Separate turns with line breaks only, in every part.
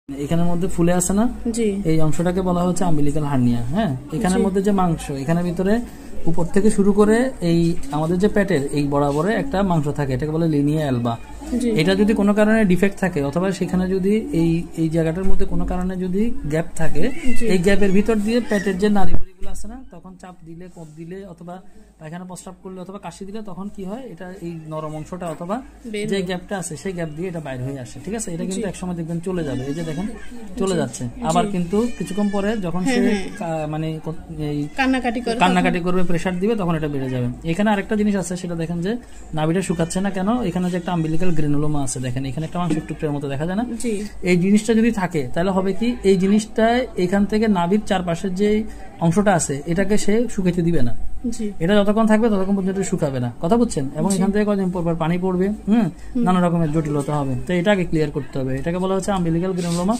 এখানের মধ্যে ফুলে আছে না, এই অংশটাকে বলা হচ্ছে আম্বিলিকাল হার্নিয়া। হ্যাঁ, এখানের মধ্যে যে মাংস, এখানের ভিতরে উপর থেকে শুরু করে এই আমাদের যে পেটের এই বরাবরে একটা মাংস থাকে, এটাকে বলে লিনিয়া অ্যালবা। এটা যদি কোনো কারণে ডিফেক্ট থাকে অথবা সেখানে যদি এই জায়গাটার মধ্যে কোনো কারণে যদি গ্যাপ থাকে, এই গ্যাপের ভিতর দিয়ে পেটের যে নাড়িভুড়িগুলো আছে না, তখন চাপ দিলে, কোপ দিলে অথবা পায়খানা প্রস্রাব করলে অথবা কাশি দিলে তখন কি হয়, এটা এই নরম অংশটা অথবা যে গ্যাপটা আছে সেই গ্যাপ দিয়ে এটা বাইরে হয়ে আসে। ঠিক আছে, এটা কিন্তু একসময় দেখবেন চলে যাবে। এই যে দেখেন চলে যাচ্ছে, আবার কিন্তু কিছুক্ষণ পরে যখন সে মানে কান্নাকাটি করবে, প্রেসার দিবে, তখন এটা বেড়ে যাবে। এখানে আরেকটা জিনিস আছে, সেটা দেখেন যে নাভিটা শুকাচ্ছে না কেন। এখানে যে একটা আম্বিলিকাল গ্রেনুলোমা আছে, দেখেন এখানে একটা মাংসের টুকরোর মতো দেখা যায় না, এই জিনিসটা যদি থাকে তাহলে হবে কি, এই জিনিসটা এখান থেকে নাভির চারপাশের যে অংশটা আছে এটাকে সে শুকাইতে দিবে না। এটা যতক্ষণ থাকবে ততক্ষণ পর্যন্ত শুকাবে না, কথা বুঝছেন? এবং এখান থেকে কদিন পর পর পানি পড়বে, নানা রকমের জটিলতা হবে। তো এটাকে ক্লিয়ার করতে হবে। এটাকে বলা হচ্ছে আম্বিলিকাল গ্রেনুলোমা।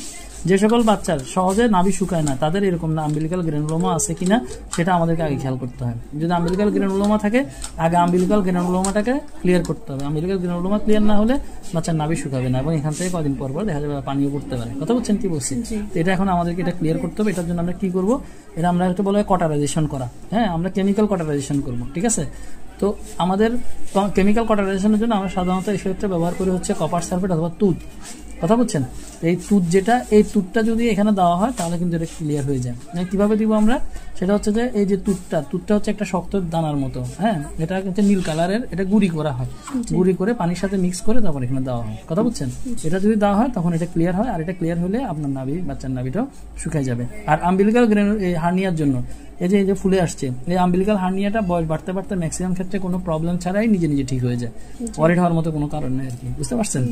যে সকল বাচ্চার সহজে নাভি শুকায় না, তাদের এরকম না আম্বিলিকাল গ্রেনুলোমা আছে কিনা সেটা আমাদেরকে আগে খেয়াল করতে হয়। যদি আম্বিলিকাল গ্রেনুলোমা থাকে, আগে আম্বিলিকাল গ্রেনুলোমাটাকে ক্লিয়ার করতে হবে। আম্বিলিকাল গ্রেনুলোমা ক্লিয়ার না হলে বাচ্চার নাভি শুকাবে না এবং এখান থেকে কদিন পর পর দেখা যাবে পানিও পড়তে পারে। কথা বুঝছেন কি বলছি? এটা এখন আমাদেরকে এটা ক্লিয়ার করতে হবে। এটার জন্য আমরা কি করবো, এটা আমরা হয়তো বলা হয় কটারাইজেশন করা। হ্যাঁ, আমরা কেমিক্যাল কটারাইজেশন করবো। ঠিক আছে, তো আমাদের কেমিক্যাল কটারাইজেশনের জন্য আমরা সাধারণত এই ক্ষেত্রে ব্যবহার করি হচ্ছে কপার সালফেট অথবা তুঁত। কথা বুঝছেন? এই তুঁত যেটা, এই তুঁতটা যদি এখানে দেওয়া হয় তাহলে কিন্তু এটা ক্লিয়ার হয়ে যায়। কিভাবে দিব আমরা, সেটা হচ্ছে যে এই যে তুঁতটা হচ্ছে একটা শক্ত দানার মতো। হ্যাঁ, এটা হচ্ছে নীল কালারের, এটা গুঁড়ি করা হয়, গুঁড়ি করে পানির সাথে মিক্স করে তারপর এখানে দেওয়া হয়। কথা বুঝছেন? এটা যদি দেওয়া হয় তখন এটা ক্লিয়ার হয়, আর এটা ক্লিয়ার হলে আপনার নাভি, বাচ্চার নাভিটাও শুকায় যাবে। আর আম্বিলিকাল হার্নিয়ার জন্য এই যে ফুলে আসছে, এই আম্বিলিকাল হার্নিয়াটা বয়স বাড়তে বাড়তে ম্যাক্সিমাম ক্ষেত্রে কোনো প্রবলেম ছাড়াই নিজে নিজে ঠিক হয়ে যায়। ওয়ারিড হওয়ার মতো কোনো কারণ নেই আর কি। বুঝতে পারছেন?